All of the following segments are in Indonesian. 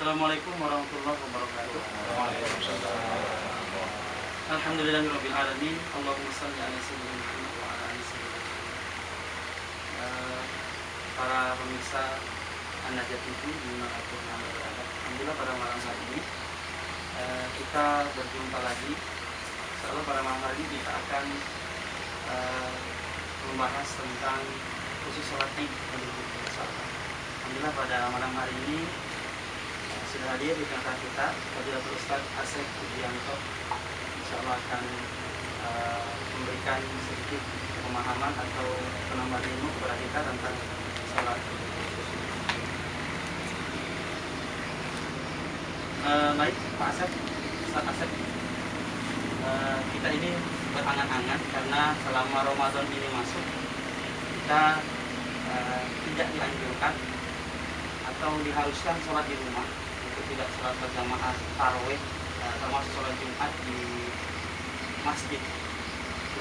Assalamualaikum warahmatullahi wabarakatuh. Alhamdulillahirabbil alamin. Allahumma shalli ala sayyidina Muhammad wa ala ali sayyidina Muhammad. Para pemirsa An-Najat TV dimanapun Anda berada, alhamdulillah pada malam hari ini kita berjumpa lagi. Insyaallah pada malam hari ini kita akan membahas tentang khusus sholat Id. Alhamdulillah pada malam hari ini sudah hadir di tengah kita Fadilatul Ustaz Asep Pujianto. Insyaallah akan memberikan sedikit pemahaman atau penambahan ilmu kepada kita tentang sholat. Baik Pak Asep, Ustaz Asep, kita ini berangan-angan karena selama Ramadan ini masuk kita tidak dianjurkan atau diharuskan sholat di rumah, untuk tidak sholat berjamaah tarawih, termasuk sholat Jumat di masjid.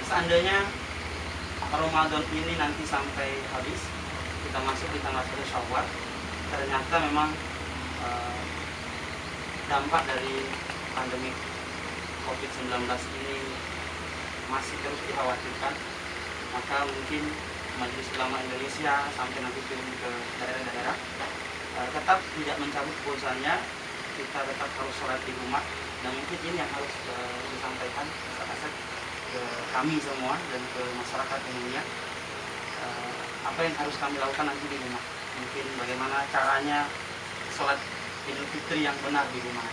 Seandainya Ramadan ini nanti sampai habis, kita masuk di tanggal 1 Syawal, ternyata memang dampak dari pandemi COVID-19 ini masih terus dikhawatirkan, maka mungkin Majelis Ulama Indonesia sampai nanti turun ke daerah-daerah tetap tidak mencabut puasanya, kita tetap harus sholat di rumah. Dan mungkin ini yang harus disampaikan ke kami semua dan ke masyarakat umumnya, apa yang harus kami lakukan nanti di rumah, mungkin bagaimana caranya sholat Idul Fitri yang benar di rumah.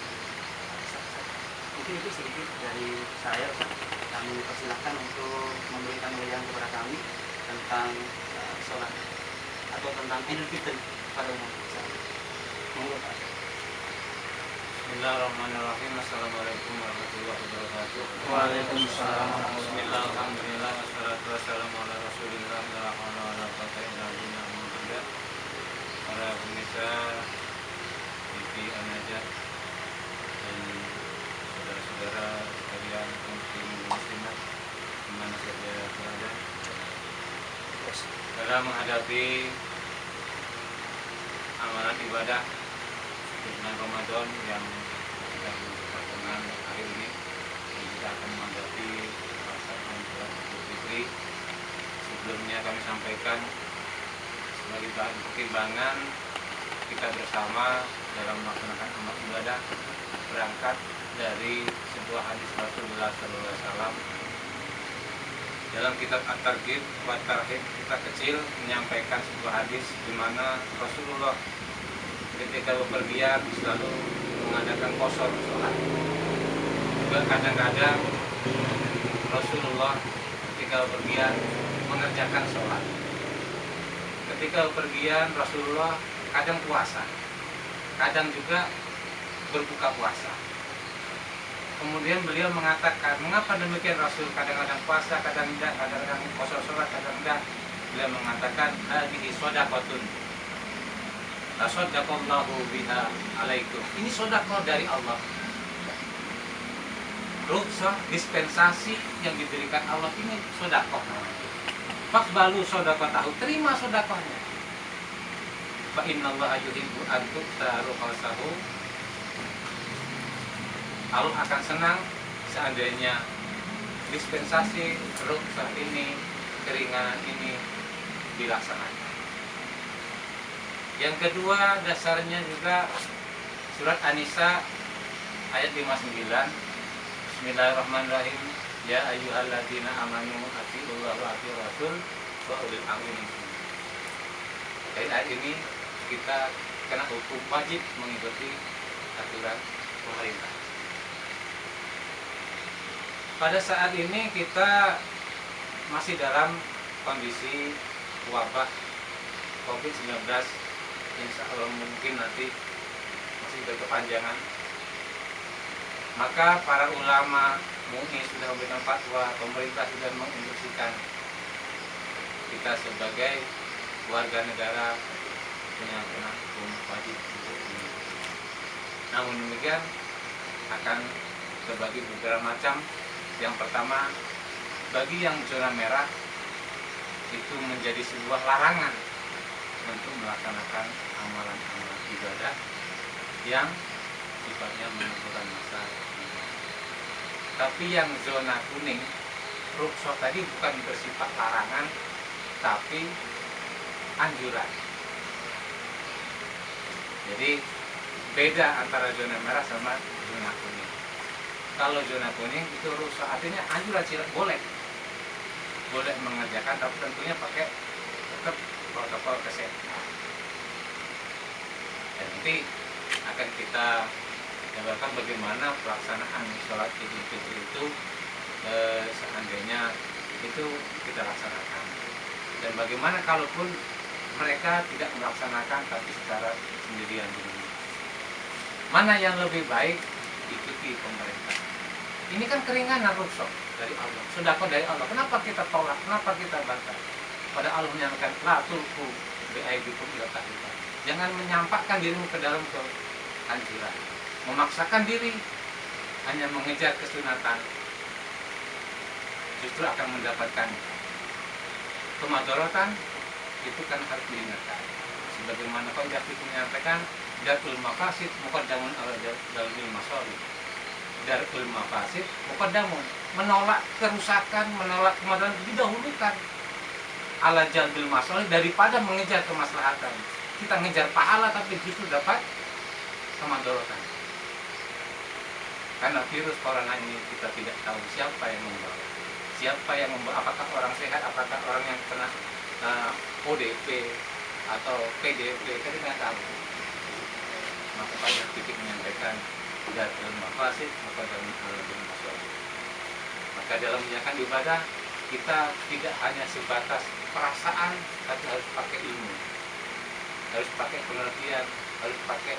Mungkin itu sedikit dari saya. Kami persilahkan untuk memberikan uraian kepada kami tentang sholat atau tentang Idul Fitri pada umumnya. Monggo Pak. Bismillahirrahmanirrahim. Assalamualaikum warahmatullahi wabarakatuh. Waalaikumsalam. Bismillah, alhamdulillah, wassalatu wassalamu ala rasulillah, la haula wala quwwata illa billah. Para pemirsa TV An-Najat dan saudara-saudara sekalian muslim muslimat dimana saja berada, dalam menghadapi amalan ibadah di bulan Ramadan yang sedang pertengahan akhir ini, kita akan menghadapi pelaksanaan sholat Idul Fitri. Sebelumnya kami sampaikan sebagai bahan pertimbangan kita bersama dalam melaksanakan amal ibadah berangkat dari sebuah hadis Rasulullah SAW. Dalam kitab At-Targhib wa Tarhib kita kecil menyampaikan sebuah hadis di mana Rasulullah ketika bepergian selalu mengadakan qasar sholat. Juga kadang-kadang Rasulullah ketika bepergian mengerjakan sholat. Ketika bepergian Rasulullah kadang puasa, kadang juga berbuka puasa. Kemudian beliau mengatakan, mengapa demikian Rasul kadang-kadang puasa, kadang tidak, kadang-kadang qasar sholat, kadang tidak. Beliau mengatakan, hadhihi shadaqatun tasaddaqallahu biha alaikum. Ini sedekah dari Allah. Rukhsah, dispensasi yang diberikan Allah ini sedekah. Faqbalu shadaqatahu, terima sedekahnya. Fa innallaha yuhibbu an tu'ta rukhsahu. Allah akan senang seandainya dispensasi rukhsah ini, keringanan ini dilaksanakan. Yang kedua dasarnya juga surat An-Nisa ayat 59. Bismillahirrahmanirrahim. Ya ayyuhalladzina amanu atiiullaha wa atiiur rasul wa ulil amri minkum. Dari ayat ini kita kena hukum wajib mengikuti aturan pemerintah. Pada saat ini kita masih dalam kondisi wabah COVID-19, insya Allah mungkin nanti masih berkepanjangan. Maka para ulama MUI sudah memberikan fatwa, pemerintah sudah menginstruksikan kita sebagai warga negara punya hukum wajib untuk ini. Namun demikian akan terbagi beberapa macam. Yang pertama, bagi yang zona merah itu menjadi sebuah larangan untuk melaksanakan amalan-amalan ibadah yang sifatnya menentukan masa. Tapi yang zona kuning, rukhsah tadi bukan bersifat larangan, tapi anjuran. Jadi beda antara zona merah sama zona kuning. Kalau zona kuning itu rukhsah, artinya anjuran, boleh mengerjakan, tapi tentunya pakai tetap protokol kesehatan. Dan nanti akan kita gambarkan bagaimana pelaksanaan sholat Idul Fitri itu seandainya itu kita laksanakan, dan bagaimana kalaupun mereka tidak melaksanakan tapi secara sendirian di rumah. Mana yang lebih baik? Ikuti pemerintah. Ini kan keringanan rukhsah dari Allah, sedekah dari Allah. Kenapa kita tolak? Kenapa kita bantah? Pada Allah menyatakan la tulqu bi'aidikum ila tahlukah. Jangan menyampakkan dirimu ke dalam kehancuran. Memaksakan diri hanya mengejar kesunatan justru akan mendapatkan kemadaratan. Itu kan harus diingatkan. Sebagaimana qaidah fikih menyampaikan, darul mafasid muqaddamun ala dalil masalih. Darul mafasid muqaddamun, menolak kerusakan, menolak kemadaratan didahulukan ala jalbil masalih daripada mengejar kemaslahatan. Kita ngejar pahala tapi justru dapat kemadaratan. Karena virus corona ini kita tidak tahu siapa yang membawa. Siapa yang membawa, apakah orang sehat, apakah orang yang kena ODP atau PDP, kita tidak tahu. Maka banyak titik menyampaikan darul mafasid muqaddamun ala dalil masalih. Maka dalam menjalankan ibadah kita tidak hanya sebatas perasaan, tapi harus pakai ilmu, harus pakai pengertian, harus pakai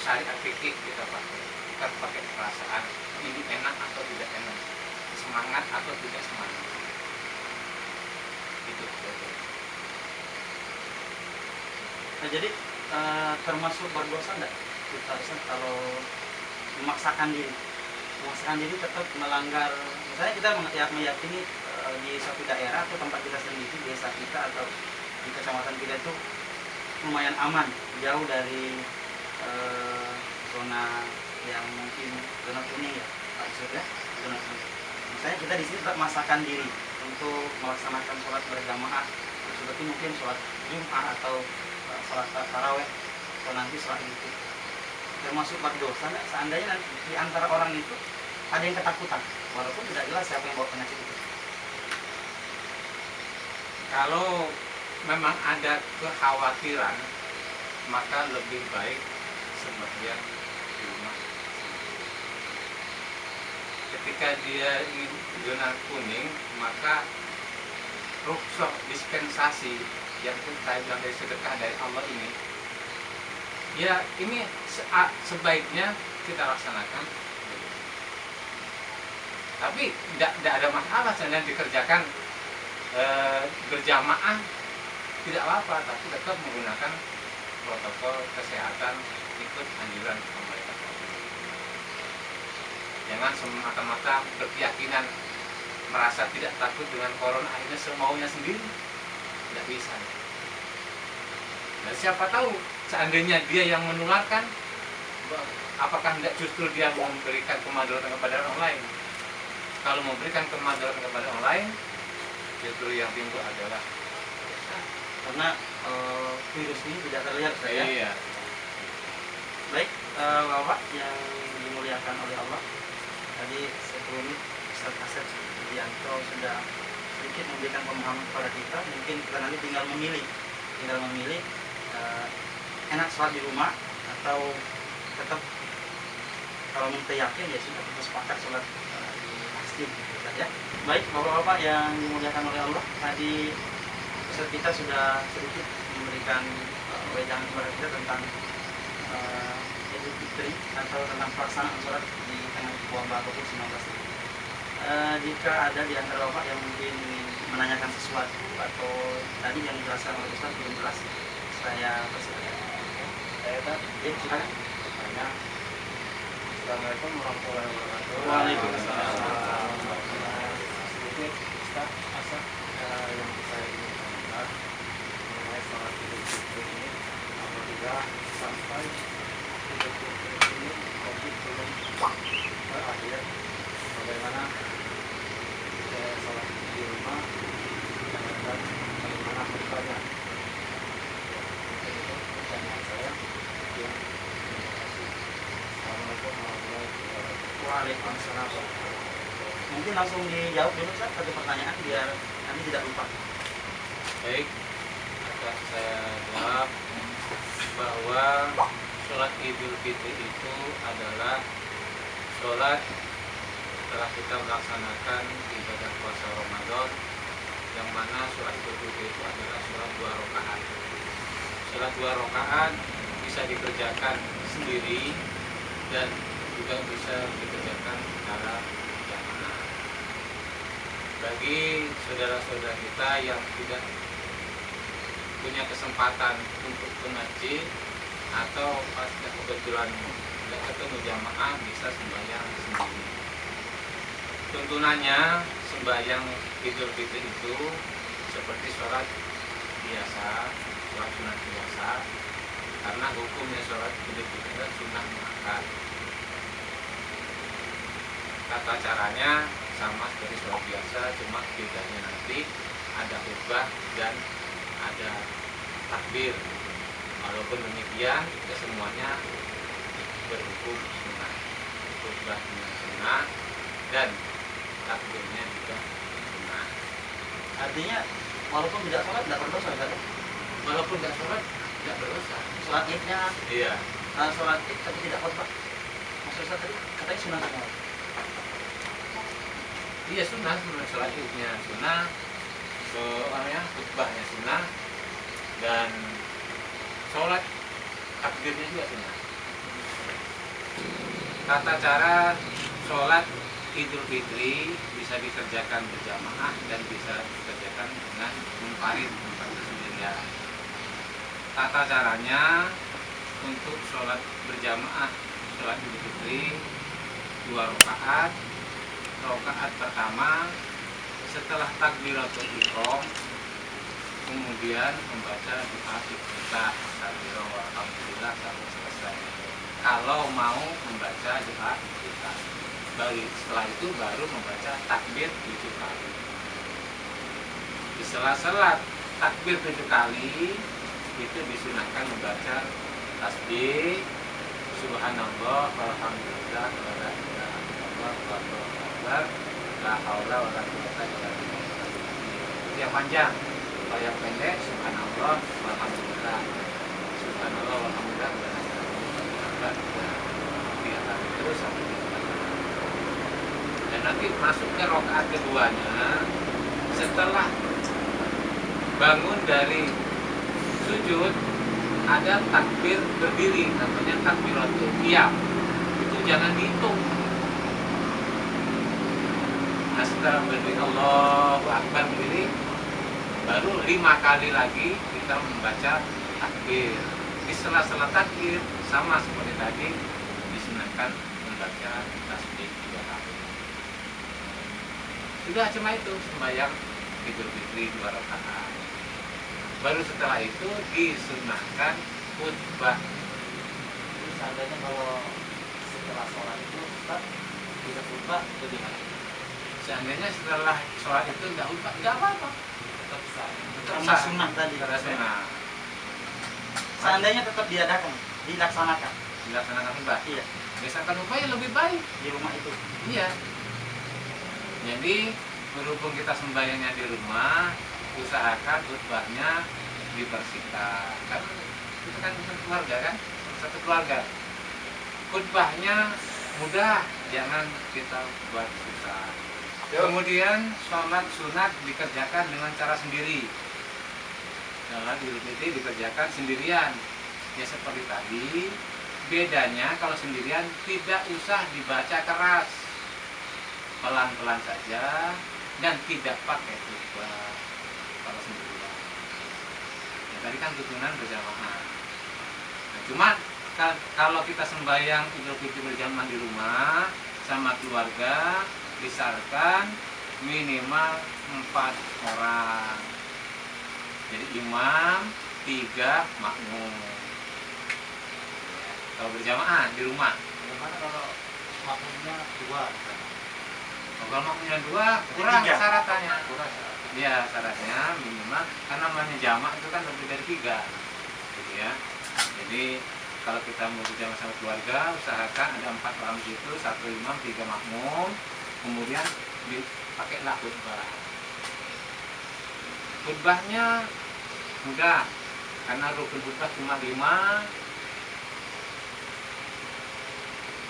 syariat fikih. Kita bukan pakai perasaan ini enak atau tidak enak, semangat atau tidak semangat. Itu. Nah, jadi termasuk berdosa enggak kita kalau memaksakan diri tetap melanggar, misalnya kita meyakini di suatu daerah atau tempat kita sendiri, desa kita atau di kecamatan kita itu lumayan aman, jauh dari zona yang mungkin zona kuning ya Pak Yusuf ya, zona kuning. Misalnya kita di sini tetap memaksakan diri untuk melaksanakan sholat berjamaah, seperti mungkin sholat Jumat atau sholat taraweh atau nanti sholat itu, termasuk berdosa nggak seandainya nanti di antara orang itu ada yang ketakutan walaupun tidak jelas siapa yang bawa penyakit itu? Kalau memang ada kekhawatiran, maka lebih baik sembahyang di rumah. Ketika dia ingin zona kuning, maka rukhsah dispensasi yang kita bilang dari sedekah dari Allah ini, ya ini sebaiknya kita laksanakan. Tapi tidak ada masalah seandainya dikerjakan berjamaah, tidak apa-apa, tapi tetap menggunakan protokol kesehatan, ikut anjuran pemerintah. Jangan semata-mata berkeyakinan merasa tidak takut dengan corona akhirnya semaunya sendiri, tidak bisa. Dan siapa tahu seandainya dia yang menularkan, apakah tidak justru dia memberikan kemadaratan kepada orang lain? Kalau memberikan kemadaratan kepada orang lain, justru yang timbul adalah karena virus ini tidak terlihat saya. Iya. Baik, Bapak yang dimuliakan oleh Allah, tadi sebelum Ustaz Asep Widianto sudah sedikit memberikan pemahaman kepada kita. Mungkin kita nanti tinggal memilih enak sholat di rumah atau tetap kalau yakin ya sudah kita sepakat sholat di masjid gitu ya. Baik, Bapak-bapak yang dimuliakan oleh Allah, tadi Ustaz kita sudah sedikit memberikan wejangan kepada kita tentang Idul Fitri atau tentang pelaksanaan sholat di tengah wabah COVID-19. Jika ada di antara Bapak yang mungkin ingin menanyakan sesuatu atau tadi yang dijelaskan oleh Ustaz belum jelas, saya persilakan. Saya tadi Silakan. Assalamualaikum warahmatullahi wabarakatuh. Waalaikumsalam. Sedikit Ustaz Asep yang saya ingin tanyakan mengenai sholat Idul Fitri ini, apabila sampai Idul langsung dijawab dulu Ustaz satu pertanyaan biar nanti tidak lupa. Baik, akan saya jawab bahwa sholat Idul Fitri itu adalah sholat setelah kita melaksanakan ibadah puasa Ramadan, yang mana sholat Idul Fitri itu adalah sholat 2 rakaat. Sholat 2 rakaat bisa dikerjakan sendiri dan juga bisa dikerjakan secara jamaah. Bagi saudara-saudara kita yang tidak punya kesempatan untuk ke masjid atau pas kebetulan tidak ketemu jamaah, bisa sembahyang sendiri. Tuntunannya sembahyang Idul Fitri itu seperti sholat biasa, sholat sunat biasa, karena hukumnya sholat Idul Fitri adalah sunnah muakkad. Tata caranya sama seperti sholat biasa, cuma bedanya nanti ada khutbah dan ada takbir. Walaupun demikian, kesemuanya berhukum sunnah. Khutbahnya sunnah dan takbirnya juga sunnah. Artinya walaupun tidak sholat tidak berdosa Ustaz. Walaupun tidak sholat tidak berdosa. Sholat idnya Iya. sholat id tapi tidak khutbah. Maksud Ustaz tadi katanya sunnah semua. Iya sunnah, sholat idnya sunnah, khutbahnya sunnah, dan sholat takbirnya juga sunnah. Tata cara sholat Idul Fitri bisa dikerjakan berjamaah dan bisa dikerjakan dengan munfarid sendirian. Tata caranya untuk sholat berjamaah sholat Idul Fitri 2 rakaat. Rakaat pertama setelah takbiratul ihram kemudian membaca doa iftitah takbirullah walhamdulillah sampai selesai. Kalau mau membaca doa iftitah, setelah itu baru membaca takbir 7 kali. Di sela-sela takbir 7 kali itu disunahkan membaca tasbih subhanallah walhamdulillah wala ilaha illallah wallahu akbar la haula wala quwwata illa billah. Itu yang panjang. Kalau yang pendek subhanallah walhamdulillah walhamdulillah wala ilaha illallah. Tiga kali terus sampai 3 kali. Dan nanti masuk ke rakaat keduanya setelah bangun dari sujud ada takbir berdiri, namanya takbiratul qiyam. Itu jangan dihitung. Nah, setelah berdiri Allahu Akbar berdiri, baru 5 kali lagi kita membaca takbir. Di sela-sela takbir sama seperti tadi disunahkan membaca tasbih 2 kali. Sudah cuma itu sembahyang Idul Fitri 2 rakaat. Baru setelah itu disunahkan khutbah. Jadi seandainya kalau setelah sholat itu Ustaz bisa khutbah bagaimana? Seandainya setelah sholat itu nggak khutbah, nggak apa-apa. Tetap sah. Tetap Karena sah. sunnah tadi. Karena sunnah. Seandainya tetap diadakan, dilaksanakan. Dilaksanakan khutbah. Iya, Biasakan khutbah yang lebih baik. di rumah itu. Iya. Jadi berhubung kita sembahyangnya di rumah, usahakan khutbahnya dibersihkan. Kan itu kan keluarga kan, satu keluarga. Khutbahnya mudah, jangan kita buat susah. Kemudian sholat sunat dikerjakan dengan cara sendiri. Sholat Idul Fitri dikerjakan sendirian. Ya seperti tadi, bedanya kalau sendirian tidak usah dibaca keras, pelan-pelan saja dan tidak pakai khutbah kalau sendirian. Ya, tadi kan tuntunan berjamaah. Nah, cuma kalau kita sembahyang Idul Fitri berjamaah di rumah sama keluarga, disarankan minimal 4 orang. Jadi imam, 3 makmum. Kalau berjamaah di rumah. Bagaimana kalau makmumnya 2? Kalau makmumnya 2 kurang 3. syaratannya. Kurang. Ya syaratnya minimal karena namanya jamak itu kan lebih dari 3, gitu ya. Jadi kalau kita mau berjamaah sama keluarga, usahakan ada 4 orang di situ, 1 imam, 3 makmum. Kemudian pakailah khutbah. Khutbahnya mudah, karena rukun khutbah cuma 5.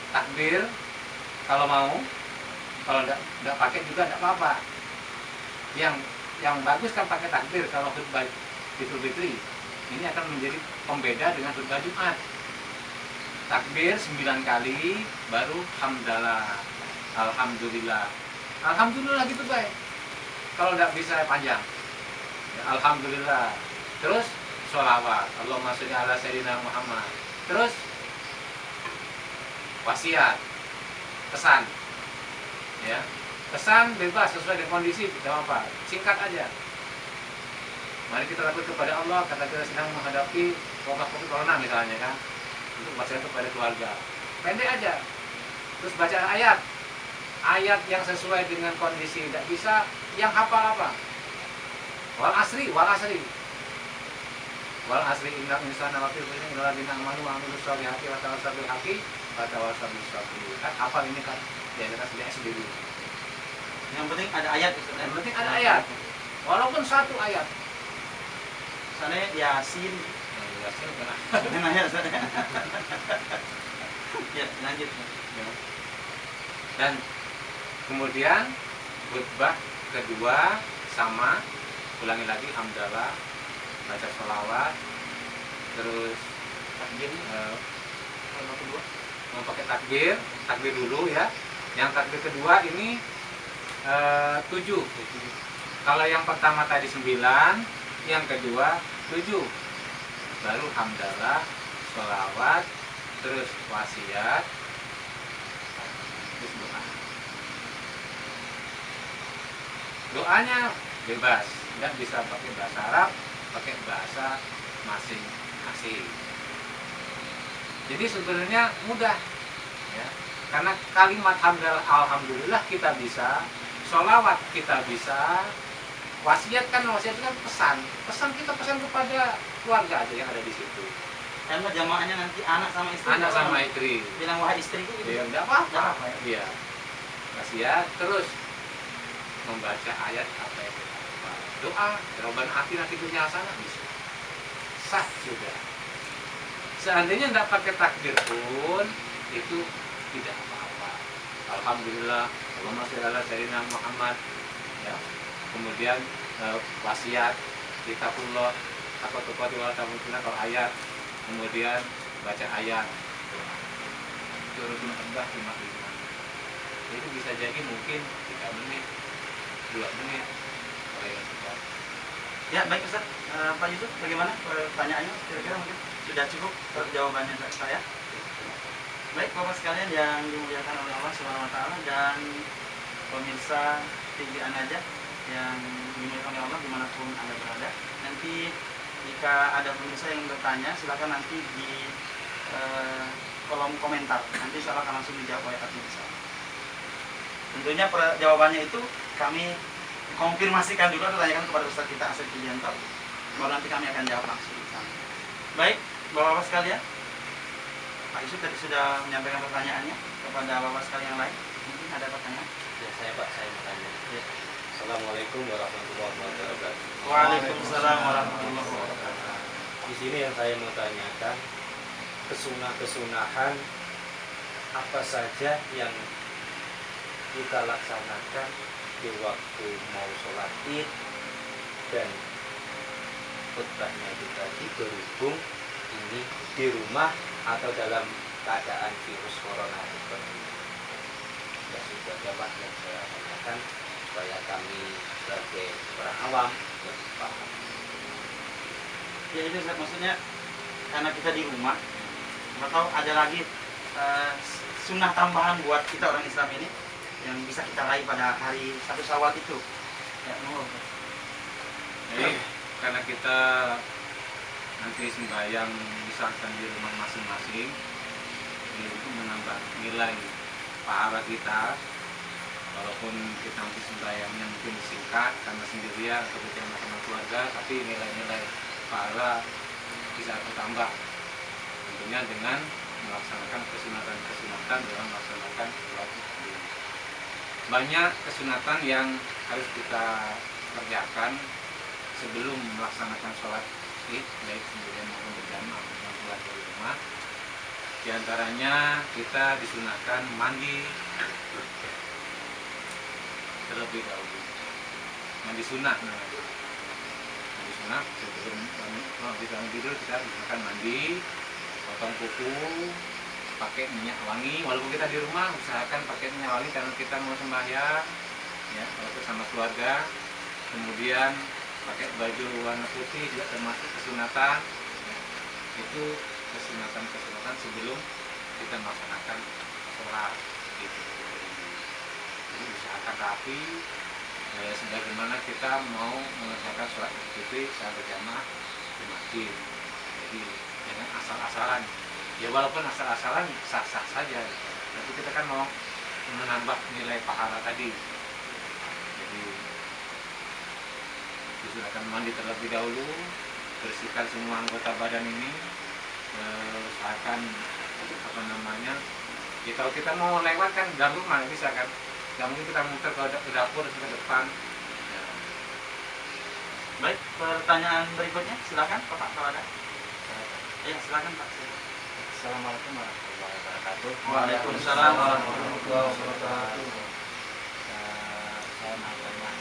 Takbir kalau mau, kalau enggak pakai juga enggak apa-apa. Yang bagus kan pakai takbir kalau khutbah Idul Fitri. Ini akan menjadi pembeda dengan khutbah Jumat. Takbir 9 kali, baru hamdalah, alhamdulillah. Alhamdulillah gitu baik. Kalau enggak bisa panjang, ya, alhamdulillah. Terus sholawat, Allahumma sholli ala sayyidina Muhammad. Terus wasiat, pesan, ya, pesan bebas sesuai dengan kondisi, tidak apa, singkat aja. Mari kita lakukan kepada Allah karena kita sedang menghadapi wabah corona misalnya kan, untuk wasiat kepada keluarga, pendek aja. Terus baca ayat yang sesuai dengan kondisi, tidak bisa yang hafal apa, wal asri innal insana lafi khusr illa alladziina aamanu wa 'amilus sholihati wa tawassaw bil haqqi wa tawassaw bis sabr. Kan hafal ini kan diajarkan sejak SD dulu. Yang penting ada ayat itu. Yang penting ada ayat, walaupun satu ayat. Misalnya Yasin. Yasin kan. Dengan ayat saya. Ya, lanjut. Dan kemudian khutbah kedua sama, ulangi lagi hamdalah, baca sholawat, terus takbir. Kalau kedua mau pakai takbir dulu ya. Yang takbir kedua ini 7. Kalau yang pertama tadi 9, yang kedua 7. Baru hamdalah, sholawat, terus wasiat, terus doa. Doanya bebas, nggak bisa pakai bahasa Arab, pakai bahasa masing-masing. Jadi sebenarnya mudah, ya. Karena kalimat hamdalah, alhamdulillah kita bisa, sholawat kita bisa, wasiat kan pesan kita pesan kepada keluarga aja yang ada di situ. Karena jamaahnya nanti anak sama istri. Anak sama istri. Bilang wahai istriku gitu. Ya enggak apa-apa. Ya. Iya. Wasiat terus membaca ayat apa yang kita hafal. Doa, jawaban hati nanti punya hasanah bisa. Sah juga. Seandainya enggak pakai takbir pun itu tidak apa-apa. Alhamdulillah, Allahumma sholli ala sayyidina Muhammad. Ya. Kemudian wasiat, kitabullah, apa tuqati wa tamutunna kalau ayat. Kemudian baca ayat. Itu rukun khutbah 5. Itu bisa jadi mungkin 3 menit, 2 menit. Ya, baik Ustaz. Pak Yusuf, bagaimana pertanyaannya? Kira-kira mungkin sudah cukup jawabannya saya. Baik Bapak sekalian yang dimuliakan oleh Allah Subhanahu wa taala dan pemirsa TV An-Najah yang dimuliakan oleh Allah dimanapun Anda berada. Nanti jika ada pemirsa yang bertanya, silakan nanti di kolom komentar. Nanti silakan langsung dijawab oleh admin saya. Tentunya jawabannya itu kami konfirmasikan dulu atau tanyakan kepada Ustaz kita Asep Julianto. Baru nanti kami akan jawab langsung di sana. Baik, Bapak-bapak sekalian. Pak Yusuf tadi sudah menyampaikan pertanyaannya kepada Bapak sekalian yang lain. Mungkin ada pertanyaan? Ya, saya mau tanya. Ya. Assalamualaikum warahmatullahi wabarakatuh. Waalaikumsalam warahmatullahi wabarakatuh. Di sini yang saya mau tanyakan, kesunahan apa saja yang kita laksanakan di waktu mau sholat Id dan khutbahnya itu tadi berhubung ini di rumah atau dalam keadaan virus corona seperti ini. Ya sudah jawab yang saya tanyakan supaya kami sebagai orang awam lebih paham. Ya itu maksudnya karena kita di rumah, atau ada lagi sunnah tambahan buat kita orang Islam ini yang bisa kita raih pada hari 1 Syawal itu. Ya, Jadi karena kita nanti sembahyang misalkan di rumah masing-masing, itu menambah nilai pahala kita. Walaupun kita nanti sembahyangnya mungkin singkat karena sendirian atau bersama keluarga, tapi nilai-nilai pahala bisa bertambah. Tentunya dengan melaksanakan kesunatan dalam melaksanakan sholat Id. banyak kesunatan yang harus kita kerjakan sebelum melaksanakan sholat id, baik sendirian maupun berjamaah yang keluar dari rumah. Di antaranya kita disunahkan mandi terlebih dahulu. Mandi sunah namanya. Mandi sunah sebelum bangun tidur kita disunahkan mandi, potong kuku, pakai minyak wangi. Walaupun kita di rumah usahakan pakai minyak wangi karena kita mau sembahyang, ya, walaupun sama keluarga. Kemudian pakai baju warna putih juga termasuk kesunatan. Itu kesunatan sebelum kita melaksanakan sholat gitu. Jadi usahakan rapi, sebagaimana kita mau mengerjakan sholat Idul Fitri secara berjamaah di masjid. Jadi jangan asal-asalan. Ya walaupun asal-asalan sah-sah saja, tapi kita kan mau menambah nilai pahala tadi. Jadi disunahkan mandi terlebih dahulu, bersihkan semua anggota badan ini, usahakan kalau kita mau lewat kan ganggu mana bisa kan, nggak mungkin kita muter ke dapur ke depan. Ya. Baik, pertanyaan berikutnya silakan Pak kalau ada. Ya silakan Pak. Assalamualaikum warahmatullahi wabarakatuh. Waalaikumsalam warahmatullahi wabarakatuh. Saya mau tanya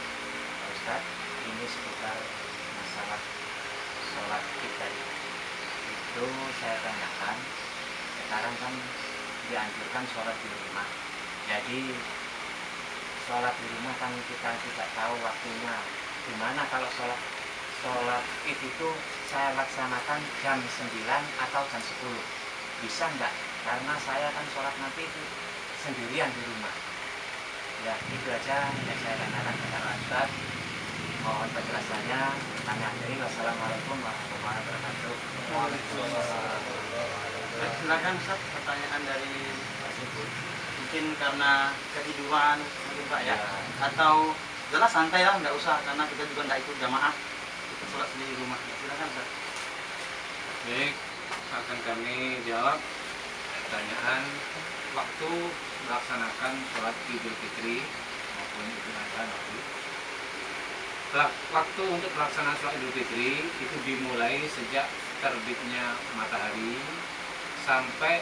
Pak Ustaz, ini seputar masalah sholat kita itu saya tanyakan. Sekarang kan dianjurkan sholat di rumah. Jadi sholat di rumah kan kita tidak tahu waktunya. Gimana kalau sholat id itu saya laksanakan jam 9 atau jam 10? Bisa enggak? Karena saya kan sholat nanti itu sendirian di rumah. Ya itu aja yang saya tanyakan kepada Ustaz. Mohon penjelasannya. Tanya dari wassalamualaikum warahmatullahi wabarakatuh. Waalaikumsalam. Silakan Ustaz, pertanyaan dari Pak Sipul. Mungkin karena ketiduran mungkin Pak ya, atau jelas santai lah, nggak usah karena kita juga nggak ikut jamaah, kita sholat sendiri di rumah. Silakan Ustaz. Baik, akan kami jawab pertanyaan waktu melaksanakan sholat Idul Fitri maupun Idul Adha nanti. Waktu untuk pelaksanaan sholat Idul Fitri itu dimulai sejak terbitnya matahari sampai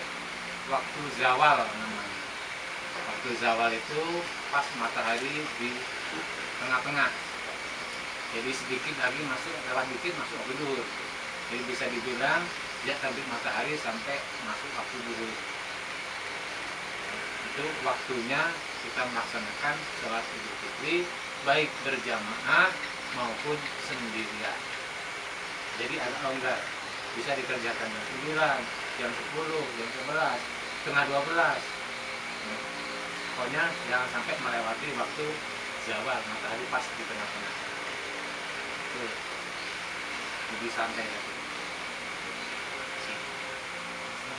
waktu zawal namanya. Waktu zawal itu pas matahari di tengah-tengah. Jadi sedikit lagi masuk, lewat dikit masuk zuhur. Jadi bisa dibilang sejak terbit matahari sampai masuk waktu zuhur. Itu waktunya kita melaksanakan sholat Idul Fitri baik berjamaah maupun sendirian. Jadi agak longgar, bisa dikerjakan jam 9, jam 10, jam 11, setengah 12. Pokoknya jangan sampai melewati waktu zawal, matahari pas di tengah-tengah. Itu lebih santai ya.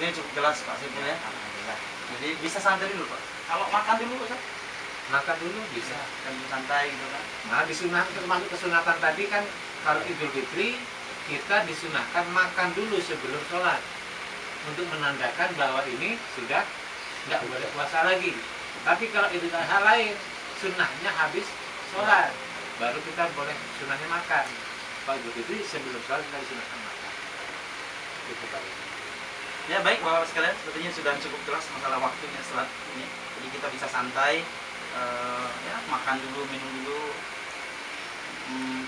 Ini cukup jelas Pak Sipul ya. Alhamdulillah. Jadi bisa santai dulu Pak. Kalau makan dulu Ustaz, Makan dulu bisa. kan santai gitu kan. Nah, disunahkan termasuk kesunatan tadi kan kalau Idul Fitri kita disunahkan makan dulu sebelum sholat untuk menandakan bahwa ini sudah nggak boleh puasa lagi. Tapi kalau Idul Adha lain, sunnahnya habis sholat baru kita boleh sunnahnya makan. Kalau Idul Fitri sebelum sholat kita disunahkan makan. Itu baik. Ya baik Bapak sekalian, sepertinya sudah cukup jelas masalah waktunya sholat ini. Jadi kita bisa santai, ya makan dulu, minum dulu,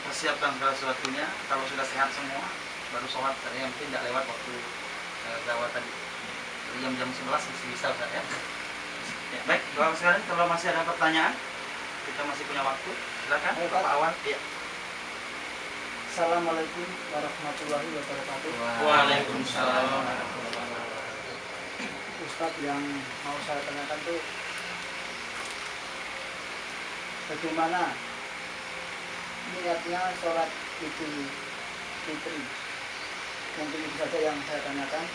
persiapkan segala sesuatunya. Kalau sudah sehat semua, baru sholat. Yang penting tidak lewat waktu zawal tadi. Jadi jam-jam 11 masih bisa Ustaz ya. Ya baik Bapak sekalian, kalau masih ada pertanyaan, kita masih punya waktu. Silakan Pak Awan. Iya. Assalamualaikum warahmatullahi wabarakatuh. Waalaikumsalam. Ustadz, yang mau saya tanyakan tuh bagaimana niatnya sholat Idul Fitri. Mungkin itu saja yang saya tanyakan.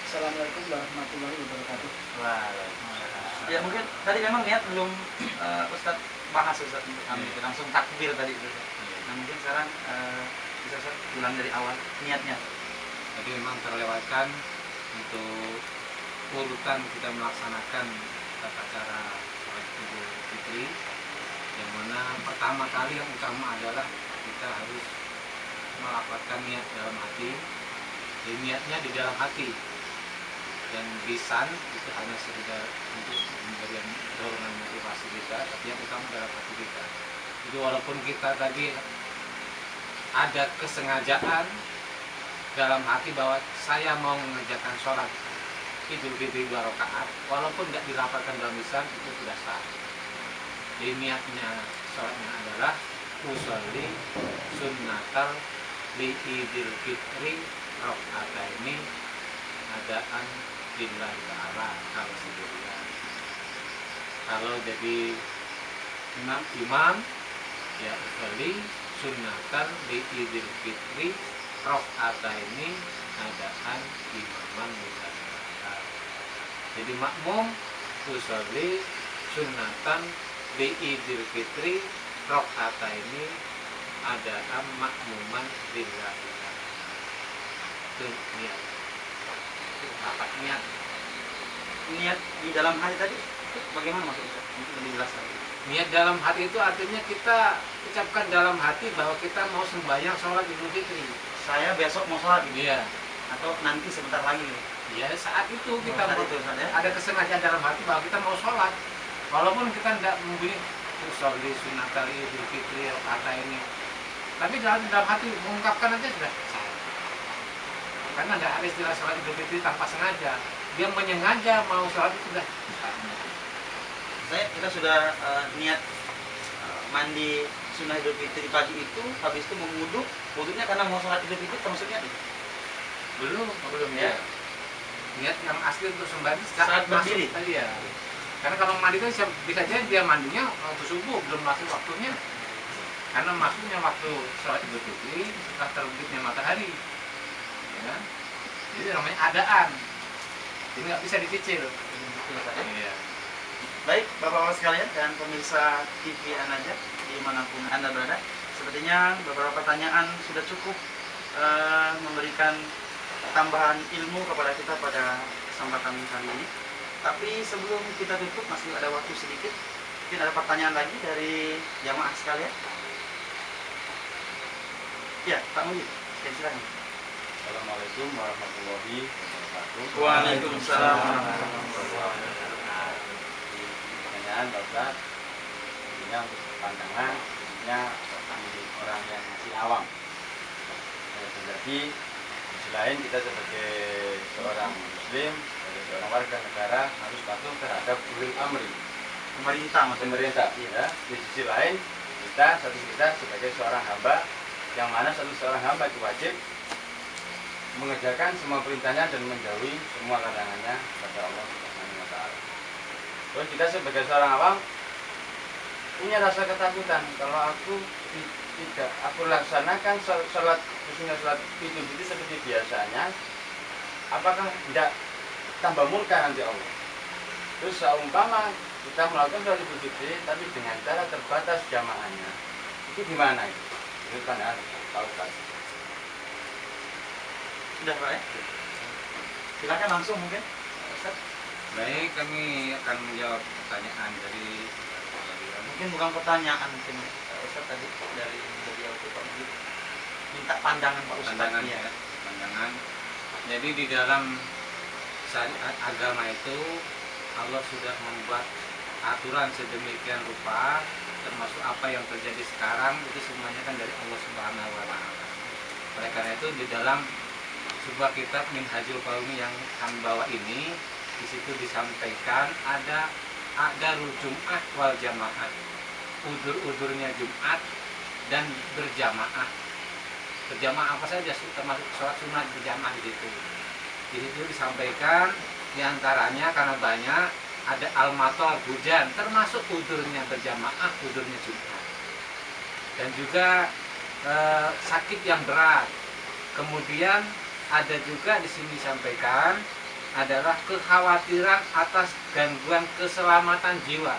Assalamualaikum warahmatullahi wabarakatuh. Waalaikumsalam. Ya mungkin tadi memang niat belum Ustadz bahas Ustadz untuk kami langsung takbir tadi itu. Nah mungkin sekarang bisa Ustadz ulang dari awal niatnya. Jadi memang terlewatkan untuk urutan kita melaksanakan tata cara sholat Idul Fitri, yang mana pertama kali yang utama adalah kita harus melapatkan niat dalam hati. Jadi niatnya di dalam hati, dan lisan itu hanya sekedar untuk memberikan dorongan motivasi kita, tapi yang utama dalam hati kita. Jadi walaupun kita tadi ada kesengajaan dalam hati bahwa saya mau mengerjakan sholat Idul Fitri 2 rakaat, walaupun tidak dilapatkan dalam lisan, itu sudah sah. Jadi niatnya sholatnya adalah usolli sunnatal li Idul Fitri rakaataini adaan lillahi ta'ala. Kalau sebelumnya, kalau jadi imam ya usolli sunnatal li Idul Fitri rakaataini adaan imaman lillahi. Jadi makmum usolli sunnatan li Idul Fitri rakaataini adaan makmuman lillahi. Itu niat, itu apa niat? Niat di dalam hati tadi bagaimana maksudnya? Mungkin lebih jelas lagi. Niat dalam hati itu artinya kita ucapkan dalam hati bahwa kita mau sembahyang sholat Idul Fitri. Saya besok mau sholat ini, Iya, atau nanti sebentar lagi nih. ya saat itu kita Saat mau, itu, Ustaz, ya? ada kesengajaan dalam hati bahwa kita mau sholat, walaupun kita tidak mempunyai usolli sunnatal Idul Fitri rakaataini, tapi dalam hati mengungkapkan aja sudah sah. Karena tidak ada istilah sholat Idul Fitri tanpa sengaja. Dia menyengaja mau sholat itu sudah sah. Kita sudah niat mandi sunnah Idul Fitri pagi itu, habis itu mengwudhu. Wudhunya karena mau sholat Idul Fitri, maksudnya Belum ya. Niat yang asli untuk sembahyang Saat berdiri. tadi ya. Karena kalau mandi itu bisa jadi dia mandinya waktu subuh, belum masuk waktunya. Karena masuknya waktu sholat Idul Fitri setelah terbitnya matahari. Ya. Jadi namanya adaan. Jadi nggak bisa dicicil. Iya. Baik, Bapak-Bapak sekalian dan pemirsa TV An-Najah dimanapun Anda berada, sepertinya beberapa pertanyaan sudah cukup memberikan tambahan ilmu kepada kita pada kesempatan kali ini. Tapi sebelum kita tutup, masih ada waktu sedikit. Mungkin ada pertanyaan lagi dari jamaah sekalian. Ya, Pak Mujib, silakan. Assalamualaikum warahmatullahi wabarakatuh. Waalaikumsalam warahmatullahi wabarakatuh. Pertanyaan Pak Ustaz, tentunya untuk pandangan, tentunya menjadi orang yang masih awam. Jadi di sisi lain kita sebagai seorang muslim, sebagai seorang warga negara harus patuh terhadap ulil amri, pemerintah. Ya. Di sisi lain kita sebagai seorang hamba, yang mana seorang hamba itu wajib mengerjakan semua perintahnya dan menjauhi semua larangannya kepada Allah Subhanahu wa taala. Terus kita sebagai seorang awam punya rasa ketakutan kalau aku laksanakan sholat khususnya sholat Idul Fitri seperti biasanya, apakah tidak tambah murka nanti Allah? Terus seumpama kita melakukan sholat Idul Fitri tapi dengan cara terbatas jamaahnya, itu gimana itu? Itu pandangan Pak Ustaz. Sudah, Pak ya? Silakan langsung mungkin, Ustaz. Baik, kami akan menjawab pertanyaan dari Mungkin bukan pertanyaan, mungkin Ustaz tadi dari beliau itu Pak Mujib minta pandangan Pak Ustaz. pandangan Iya. ya, pandangan. Jadi di dalam syariat agama itu Allah sudah membuat aturan sedemikian rupa, termasuk apa yang terjadi sekarang itu semuanya kan dari Allah Subhanahu wa taala. Oleh karena itu di dalam sebuah kitab Minhajul Qaumi yang kami bawa ini, di situ disampaikan ada Jumat wal jamaah, udur-udurnya Jumat dan berjamaah. Berjamaah apa saja, termasuk sholat sunat berjamaah di situ. Di situ disampaikan diantaranya karena banyak ada al-matar, hujan, termasuk udurnya berjamaah, udurnya Jumat. Dan juga sakit yang berat. Kemudian ada juga di sini disampaikan adalah kekhawatiran atas gangguan keselamatan jiwa.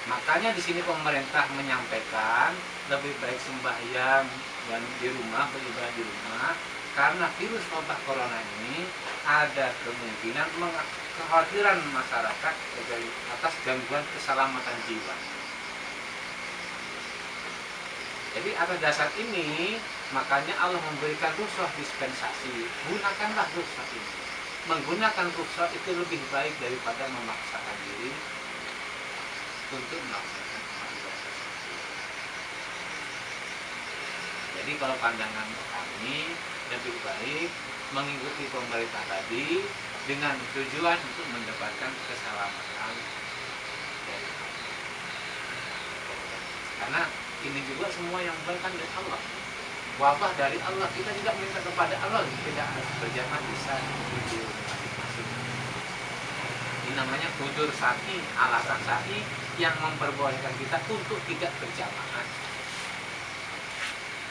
Makanya di sini pemerintah menyampaikan lebih baik sembahyang dan di rumah, beribadah di rumah, karena virus wabah corona ini ada kemungkinan kekhawatiran masyarakat dari atas gangguan keselamatan jiwa. Jadi atas dasar ini makanya Allah memberikan rukhsah dispensasi. Gunakanlah rukhsah ini. Menggunakan rukhsah itu lebih baik daripada memaksakan diri untuk melaksanakan ibadah. Jadi kalau pandangan kami lebih baik mengikuti pemerintah tadi dengan tujuan untuk mendapatkan keselamatan dari Allah. Karena ini juga semua yang bukan dari Allah. Wabah dari Allah, kita juga minta kepada Allah, tidak berjamaah bisa di masing-masing. Ini namanya udzur syar'i, alasan syar'i yang memperbolehkan kita untuk tidak berjamaah.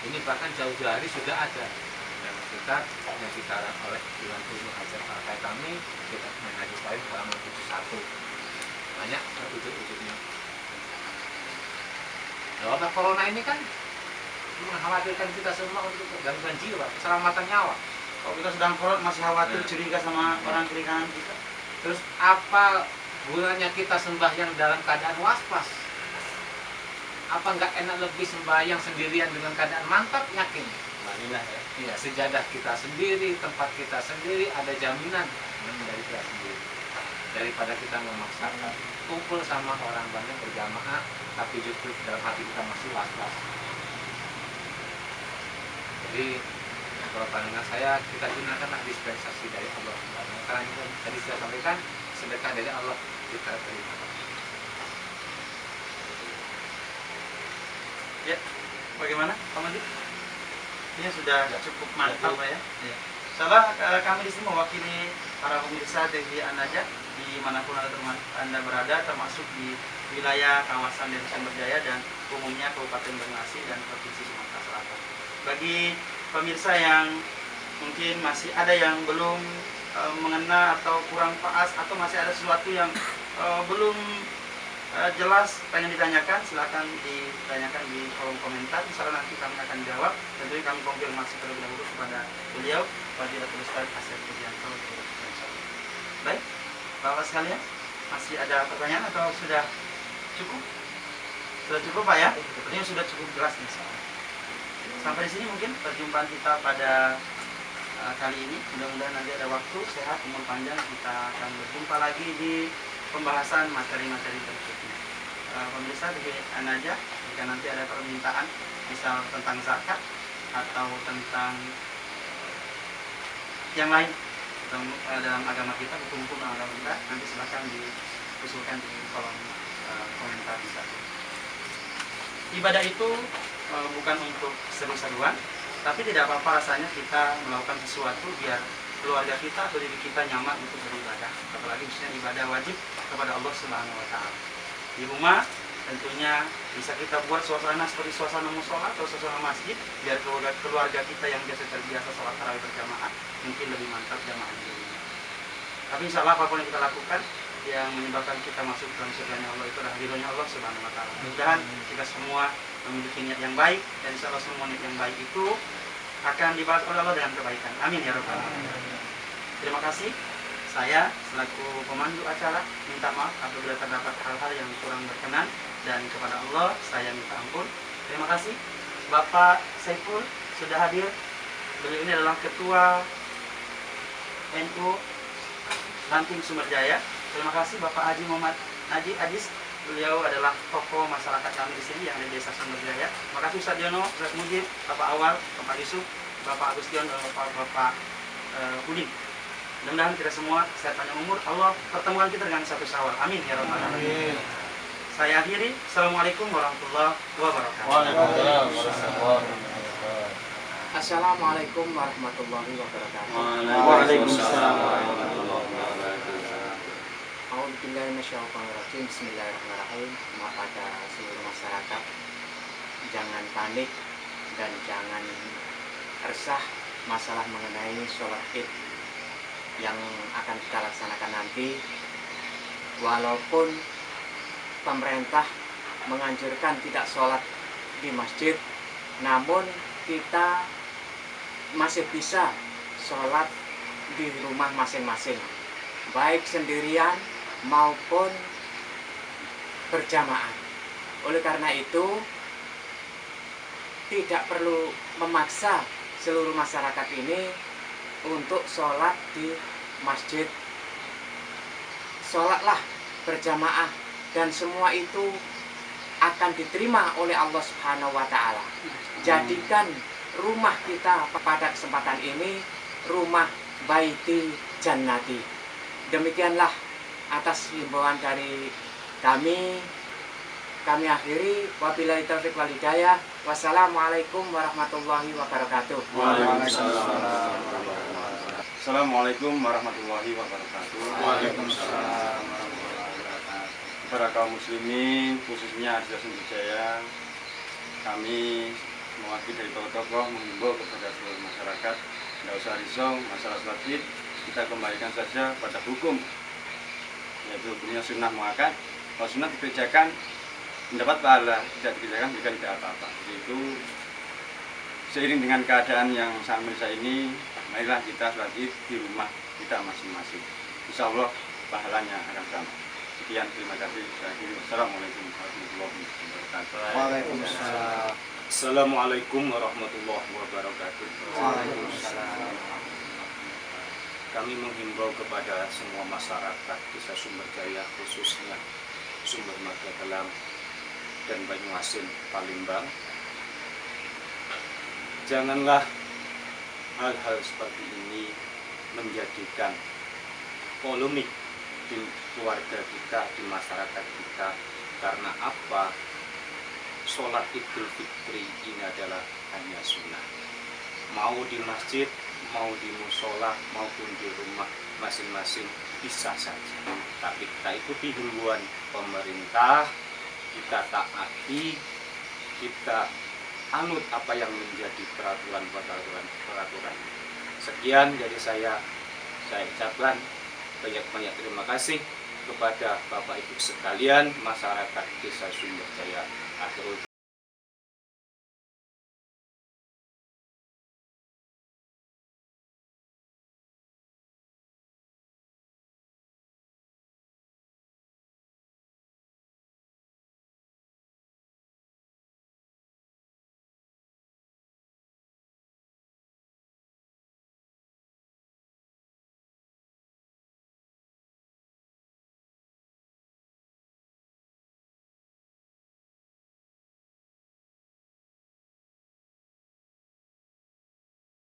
Ini bahkan jauh-jauh hari sudah ada dalam kita yang dikarang oleh Dewan Guru Hajar Partai kami, kita mengaji poin halaman 71. Banyak udzur-udzurnya. Wabah corona ini kan mengkhawatirkan kita semua untuk gangguan jiwa, keselamatan nyawa. Kalau kita sedang kolot masih khawatir, curiga sama orang kiri kanan kita. Terus apa gunanya kita sembahyang dalam keadaan was-was? Apa nggak enak lebih sembahyang sendirian dengan keadaan mantap, yakin? Marilah ya. Iya, sejadah kita sendiri, tempat kita sendiri, ada jaminan dari kita sendiri. Daripada kita memaksakan kumpul sama orang banyak berjamaah, tapi justru dalam hati kita masih was-was. Jadi kalau pandangan saya, kita gunakanlah dispensasi dari Allah. Karena tadi saya sampaikan, sedekah dari Allah kita terima. Ya, bagaimana Pak Madi? Ini sudah cukup mantap ya. Salah, kami di sini mewakili para pemirsa TV An-Najah dimanapun Anda berada, termasuk di wilayah kawasan Desa Sumberjaya dan umumnya Kabupaten Banyuasin dan Provinsi Sumatera Selatan. Bagi pemirsa yang mungkin masih ada yang belum mengena atau kurang pas atau masih ada sesuatu yang belum jelas pengen ditanyakan, silakan ditanyakan di kolom komentar. Misalnya nanti kami akan jawab. Tentunya kami konfirmasi terlebih dahulu kepada beliau, Fadilatul Ustaz Asep Pujianto. Baik, Bapak sekalian, masih ada pertanyaan atau sudah cukup? Sudah cukup Pak ya? Sepertinya sudah cukup jelas nih. Sampai di sini mungkin perjumpaan kita pada kali ini. Mudah-mudahan nanti ada waktu sehat, umur panjang, kita akan berjumpa lagi di pembahasan materi-materi berikutnya. Pemirsa di An-Najah, jika nanti ada permintaan misal tentang zakat atau tentang yang lain dalam agama kita, hukum-hukum agama kita, nanti silakan diusulkan di kolom komentar bisa. Ibadah itu bukan untuk seru-seruan, tapi tidak apa-apa rasanya kita melakukan sesuatu biar keluarga kita atau diri kita nyaman untuk beribadah, apalagi khususnya ibadah wajib kepada Allah Subhanahu wa Ta'ala. Di rumah tentunya bisa kita buat suasana seperti suasana musola atau suasana masjid, biar keluarga kita yang biasa terbiasa sholat tarawih berjamaah mungkin lebih mantap jamaah di rumah. Tapi insya Allah apapun yang kita lakukan yang menyebabkan kita masuk dalam surganya Allah itu adalah ridhonya Allah Subhanahu wa Ta'ala. Mudah-mudahan kita semua memiliki niat yang baik, dan insya Allah semua niat yang baik itu akan dibalas oleh Allah dengan kebaikan. Amin ya rabbal alamin. Terima kasih. Saya selaku pemandu acara minta maaf apabila terdapat hal-hal yang kurang berkenan, dan kepada Allah saya minta ampun. Terima kasih Bapak Saiful sudah hadir. Beliau ini adalah Ketua NU Ranting Sumberjaya. Terima kasih Bapak Haji Muhammad Haji Adis. Beliau adalah tokoh masyarakat kami di sini yang ada di Desa Sumberjaya. Terima kasih Ustaz Diono, Ustaz Mujib, Bapak Awal, Bapak Yusuf, Bapak Agustion, dan Bapak Udin. Mudah-mudahan kita semua sehat panjang umur. Allah pertemuan kita dengan satu Syawal. Amin ya rabbal alamin. Saya akhiri. Assalamualaikum warahmatullahi wabarakatuh. Assalamualaikum warahmatullahi wabarakatuh. Waalaikumsalam warahmatullahi wabarakatuh. A'udzubillahiminasyaitonirrajim. Bismillahirrahmanirrahim. Kepada seluruh masyarakat, jangan panik dan jangan resah masalah mengenai sholat Id yang akan kita laksanakan nanti. Walaupun pemerintah menganjurkan tidak sholat di masjid, namun kita masih bisa sholat di rumah masing-masing, baik sendirian maupun berjamaah. Oleh karena itu, tidak perlu memaksa seluruh masyarakat ini untuk sholat di masjid. Sholatlah berjamaah dan semua itu akan diterima oleh Allah Subhanahu wa Ta'ala. Jadikan rumah kita pada kesempatan ini rumah baiti jannati. Demikianlah atas himbauan dari kami akhiri. Wabillahi taufiq wal hidayah. Wassalamualaikum warahmatullahi wabarakatuh. Waalaikumsalam. Assalamualaikum warahmatullahi wabarakatuh. Waalaikumsalam. Para kaum muslimin, khususnya Arja Jaya, kami mewakili dari tokoh-tokoh menghimbau kepada seluruh masyarakat, tidak usah risau masalah sholat id, kita kembalikan saja pada hukum, yaitu hukumnya sunnah muakkad. Kalau sunnah dikerjakan mendapat pahala, tidak dikerjakan juga tidak apa-apa. Itu seiring dengan keadaan yang sangat mendesak ini, marilah kita sholat id di rumah kita masing-masing. Insya Allah pahalanya akan sama. Sekian, terima kasih. Assalamualaikum warahmatullahi wabarakatuh. Waalaikumsalam. Assalamualaikum warahmatullahi wabarakatuh. Waalaikumsalam. Kami menghimbau kepada semua masyarakat Desa Sumberjaya, khususnya Sumber Margadalam dan Banyuasin, Palembang. Janganlah hal-hal seperti ini menjadikan polemik di keluarga kita, di masyarakat kita. Karena apa? Sholat Idul Fitri ini adalah hanya sunnah. Mau di masjid, mau di musola, maupun di rumah masing-masing bisa saja. Tapi kita ikuti himbauan pemerintah, kita taati, kita anut apa yang menjadi peraturan. Sekian dari saya ucapkan banyak-banyak terima kasih kepada Bapak Ibu sekalian, masyarakat Desa Sumberjaya. Akhirul